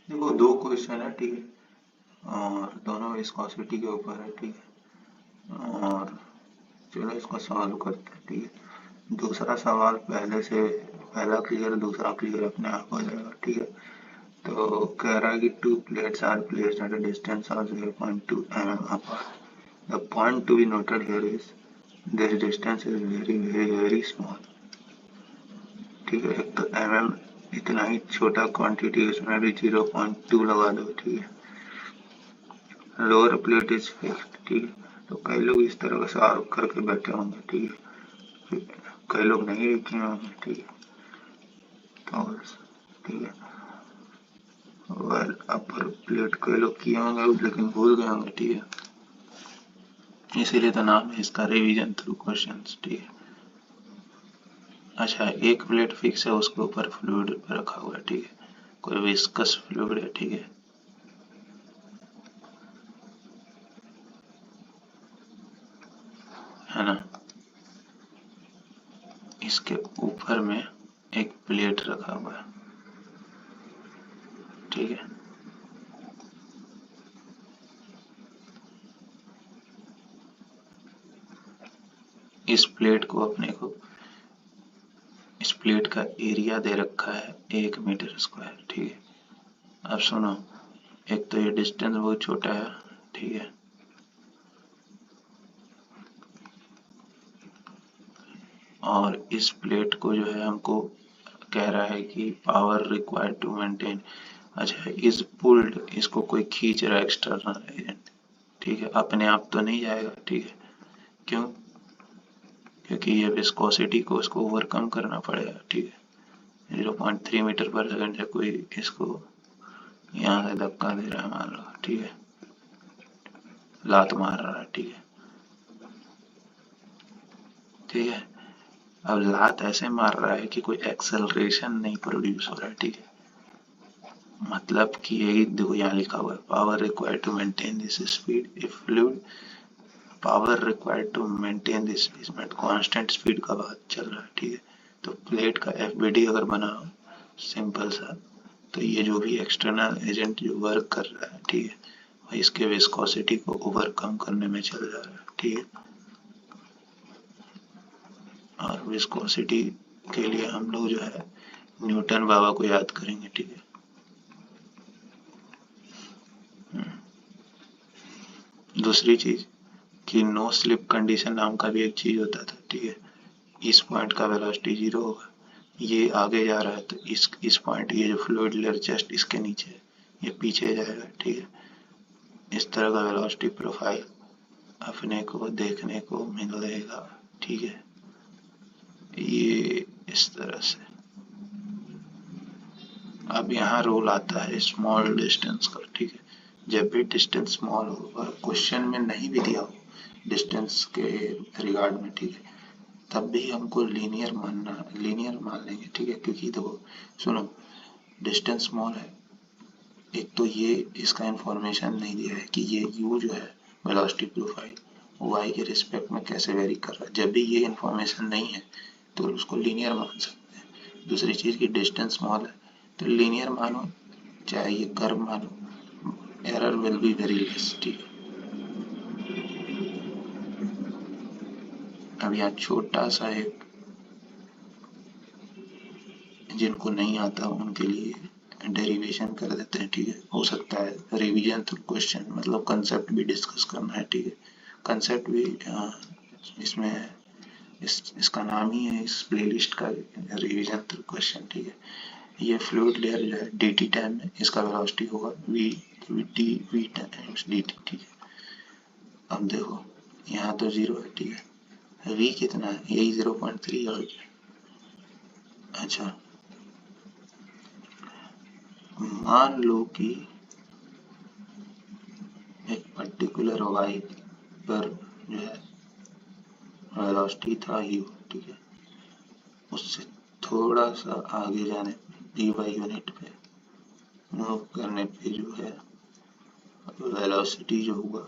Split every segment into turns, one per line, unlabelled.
देखो दो क्वेश्चन है, ठीक है, और दोनों विस्कोसिटी के ऊपर है, ठीक है। और चलो इसको सॉल्व करते हैं, ठीक है। दूसरा सवाल पहले से, पहला क्लियर दूसरा क्लियर अपने आप हो जाएगा, ठीक है। तो कह रहा है कि two plates are placed at a distance of 0.2 mm apart. The point to be noted here is this distance is very very very small, ठीक है। एक तो mm इतना ही छोटा क्वांटिटी, उसमें भी 0.2 लगा दो, ठीक है। लोअर प्लेट इज फिक्स्ड, ठीक है। तो कई लोग इस तरह का सवाल करके बैठे होंगे, ठीक है। कई लोग नहीं लिखे होंगे, ठीक है। तो ठीक है, वेल अपर प्लेट कई लोग किए होंगे लेकिन भूल गए होंगे, ठीक है। इसीलिए तो नाम है इसका रिवीजन थ्रू क्वेश्चंस, ठीक है। अच्छा, एक प्लेट फिक्स है, उसके ऊपर फ्लूइड रखा हुआ है, ठीक है। कोई विस्कस फ्लूइड है, ठीक है। है ना। इसके ऊपर में एक प्लेट रखा हुआ है, ठीक है। इस प्लेट को अपने को, इस प्लेट का एरिया दे रखा है 1 मीटर स्क्वायर, ठीक है। अब सुनो, एक तो ये डिस्टेंस बहुत छोटा है, ठीक है। और इस प्लेट को जो है हमको कह रहा है कि पावर रिक्वायर्ड टू मेंटेन, अच्छा इज पुल्ड, इसको कोई खींच रहा है एक्सटर्नल एजेंट, ठीक है। अपने आप तो नहीं जाएगा, ठीक है। क्यों? क्योंकि ये विस्कोसिटी को उसको ओवरकम करना पड़ेगा, ठीक है। 0.3 मीटर पर सेकंड से कोई इसको यहाँ से धक्का दे रहा है मान लो, ठीक है, लात मार रहा है, ठीक है, ठीक है। अब लात ऐसे मार रहा है कि कोई एक्सेलरेशन नहीं प्रोड्यूस हो रहा है, ठीक है। मतलब कि यही देखो यहाँ लिखा हुआ है, power required to maintain this speed if fluid, power required to maintain this speed, constant speed का बात चल रहा है, ठीक है। तो प्लेट का एफबीडी अगर बना हो सिंपल सा, तो ये जो भी एक्सटर्नल एजेंट जो वर्क कर रहा है, ठीक है, वह इसके विस्कोसिटी को ओवरकम करने में चल जा रहा है, ठीक है। और विस्कोसिटी के लिए हम लोग जो है न्यूटन बाबा को याद करेंगे, ठीक है। दूसरी चीज कि नो स्लिप कंडीशन नाम का भी एक चीज होता था, ठीक है। इस पॉइंट का वेलोसिटी 0 होगा, ये आगे जा रहा है तो इस पॉइंट, ये जो फ्लूइड लेयर जस्ट इसके नीचे है, ये पीछे जाएगा, ठीक है। इस तरह का वेलोसिटी प्रोफाइल अपने को देखने को मिलेगा, ठीक है। ये इस तरह से। अब यहाँ रूल आता है स्मॉल डिस्टेंस का, ठीक है। जब भी डिस्टेंस स्मॉल हो और क्वेश्चन में नहीं भी दिया हो डिस्टेंस के रिगार्ड में, ठीक है, तब भी हमको लीनियर मानना, लीनियर मान लेंगे, ठीक है। क्योंकि देखो सुनो, डिस्टेंस स्मॉल है, एक तो ये इसका इंफॉर्मेशन नहीं दिया है कि ये u जो है वेलोसिटी प्रोफाइल y के रिस्पेक्ट में कैसे वेरी कर रहा है। जब भी ये इंफॉर्मेशन नहीं है तो उसको लीनियर मान सकते हैं। दूसरी चीज की डिस्टेंस स्मॉल है तो लीनियर मानो चाहे ये कर्व मानो, error will be very less, ठीक है। अब यहाँ छोटा सा एक, जिनको नहीं आता उनके लिए डेरिवेशन कर देते हैं, ठीक है। हो सकता है रिवीजन थ्रू क्वेश्चन, मतलब कंसेप्ट भी डिस्कस करना है, ठीक है। कंसेप्ट भी इसमें इसका नाम ही है इस प्लेलिस्ट का, रिवीजन थ्रू क्वेश्चन, ठीक है। ये फ्लूइड लेयर जो है dt टाइम में इसका वेलोसिटी होगा v टाइम्स dt, ठीक है। अब देखो यहाँ तो 0 है, ठीक है। v कितना है, यही 0.3 और अच्छा मान लो कि एक पर्टिकुलर y पर जो है वेलोसिटी था u, ठीक है। उससे थोड़ा सा आगे जाने पे dy यूनिट पे मूव करने पे जो है वेलोसिटी जो हुआ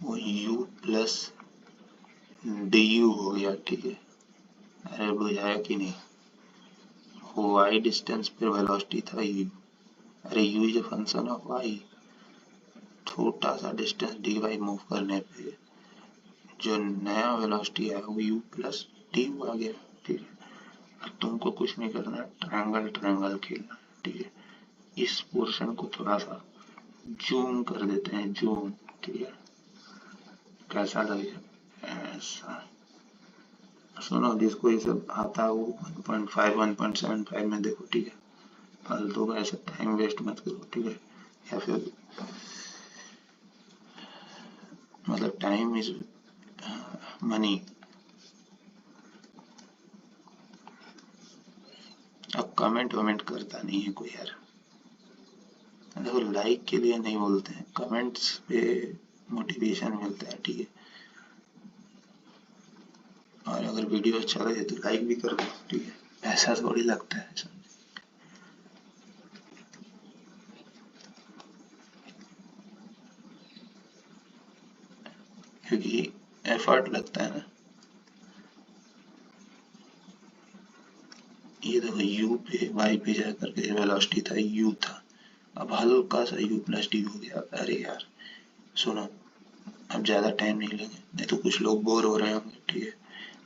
वो u प्लस du हो गया, ठीक है। अरे बुझाया कि नहीं, y डिस्टेंस पे वेलोसिटी था u, अरे u is a function of y, छोटा सा डिस्टेंस dy मूव करने पे जो नया वेलोसिटी है वो u प्लस du आ गया, ठीक है। तुमको कुछ नहीं करना, ट्रायंगल ट्रायंगल खेलना, ठीक है। इस पोर्शन को थोड़ा सा जूम कर देते हैं, जूम, ठीक है। कैसा लगेगा ऐसा, सुनो जिसको ये सब आता है वो 1.5 1.75 में देखो, ठीक है। फालतू का ऐसा टाइम वेस्ट मत करो, ठीक है। या फिर मतलब टाइम इज मनी। अब कमेंट वमेंट करता नहीं है कोई यार, देखो लाइक के लिए नहीं बोलते हैं, कमेंट्स पे मोटिवेशन मिलता है, ठीक है। और अगर वीडियो अच्छा लगे तो लाइक भी कर दो, ठीक है। ऐसा थोड़ी लगता है, क्योंकि एफर्ट लगता है ना। ये देखो u पे y पे जा करके वेलोसिटी था u था, अब हल्का सा u प्लस डी हो गया। अरे यार सुनो, अब ज्यादा टाइम नहीं लेंगे, नहीं तो कुछ लोग बोर हो रहे होंगे, ठीक है।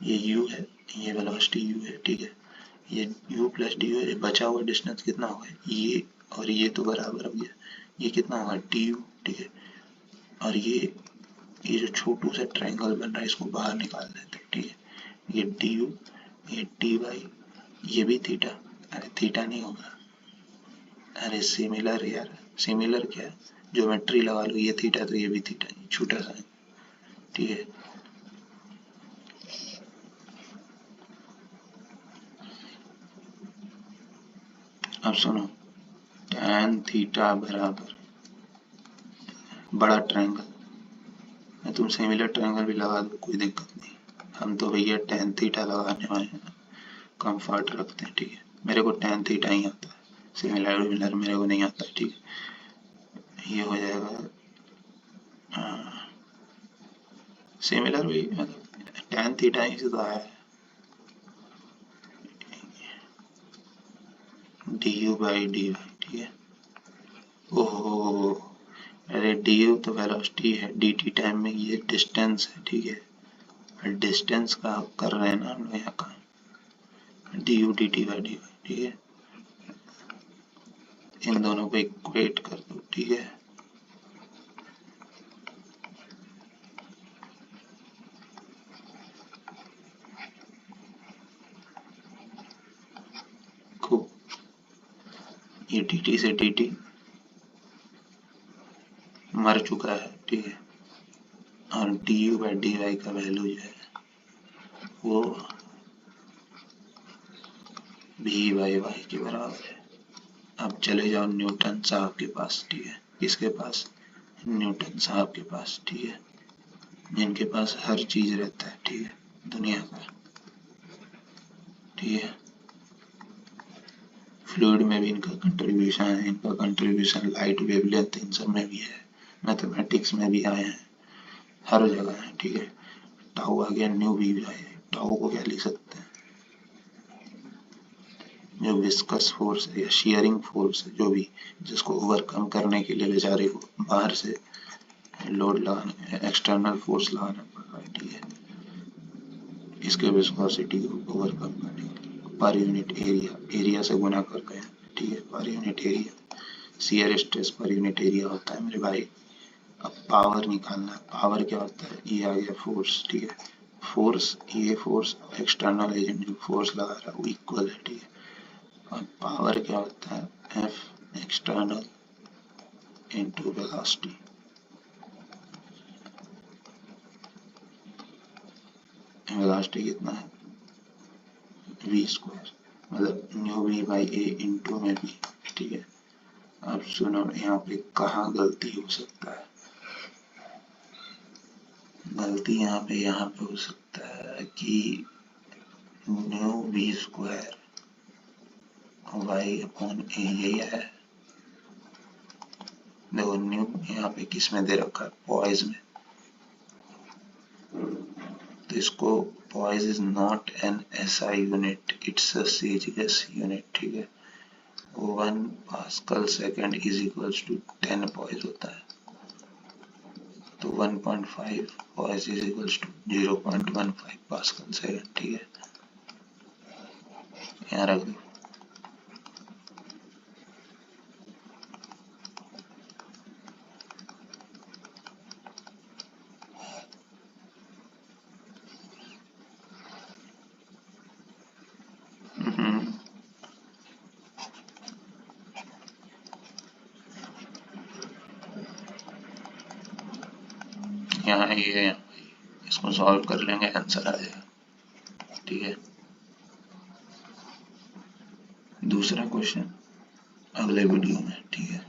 ये u है, ये वेलोसिटी u है, ठीक है। ये u प्लस डी है, बचा हुआ डिस्टेंस कितना होगा, ये और ये तो बराबर हो गया, ये कितना होगा du, ठीक है। और ये जो छोटू सा ट्रायंगल बन रहा है इसको बाहर निकाल देते हैं, ठीक है। ये du, ये dy, ये भी थीटा, अरे थीटा नहीं होगा, अरे सिमिलर यार, सिमिलर क्या, ज्योमेट्री लगा लो, ये थीटा तो ये भी थीटा, छोटा सा है, ठीक है। अब सुनो, tan थीटा बराबर बड़ा ट्रायंगल, तुम सिमिलर ट्रायंगल भी लगा दो, कोई दिक्कत नहीं। हम तो भैया tan थीटा लगाने वाले हैं, कंफर्ट रखते हैं, ठीक है। मेरे को tan थीटा ही आता है, सिमिलर मेरे को नहीं आता, ठीक है। ये हो जाएगा सिमिलर भी, मतलब tan थीटा ही से तो आया है, du बाई dy, ठीक है। ओहो, अरे du तो वेलोसिटी है, dt टाइम में ये डिस्टेंस है, ठीक है। डिस्टेंस का कर रहे हैं ना हम लोग यहाँ का, du dt बाई dy, ठीक है। इन दोनों को इक्वेट कर दो, ठीक है। खूब, ये dt से dt मर चुका है, ठीक है। और du बाई dy का वैल्यू जो है वो v बाई y के बराबर है। अब चले जाओ न्यूटन साहब के पास, ठीक है। किसके पास, न्यूटन साहब के पास, ठीक है। जिनके पास हर चीज रहता है, ठीक है, दुनिया का, ठीक है। फ्लूइड में भी इनका कंट्रीब्यूशन है, इनका कंट्रीब्यूशन लाइट वेवलेंथ इन सब में भी है, मैथमेटिक्स में भी आए हैं, हर जगह है, ठीक है। टाउ आ गया, न्यू भी आए, टाउ को क्या लिख सकते हैं, जो विस्कस फोर्स है या शियरिंग फोर्स है, जो भी, जिसको ओवरकम करने के लिए बेचारे को बाहर से लोड लगाना, एक्सटर्नल फोर्स लगाना पड़ रहा है, ठीक है। इसके विस्कोसिटी को ओवरकम करने के लिए पर यूनिट एरिया, एरिया से गुना करते हैं, ठीक है, per unit area. Shear stress per unit area होता है मेरे भाई। अब पावर निकालना है, पावर क्या होता है, ये आ गया फोर्स, ठीक है। फोर्स, ये फोर्स एक्सटर्नल एजेंट जो फोर्स लगा रहा है वो इक्वल है, ठीक है। और पावर क्या होता है, F external into velocity. Velocity कितना है, वी स्क्वायर, मतलब new V by A into में भी, ठीक है। अब सुनो यहाँ पे कहाँ गलती हो सकता है, गलती यहाँ पे हो सकता है कि nu V square Y upon A, यही है। देखो न्यू यहाँ पे किस में दे रखा है, पॉइज में, तो इसको poise is not an SI unit, it's a CGS unit, ठीक है। 1 pascal second is equals to 10 poise होता है, तो 1.5 poise is equals to 0.15 pascal second. ठीक है, यहाँ रख दो। यहाँ ये इसको सॉल्व कर लेंगे, आंसर आ जाएगा। ठीक है, दूसरा क्वेश्चन अगले वीडियो में। ठीक है।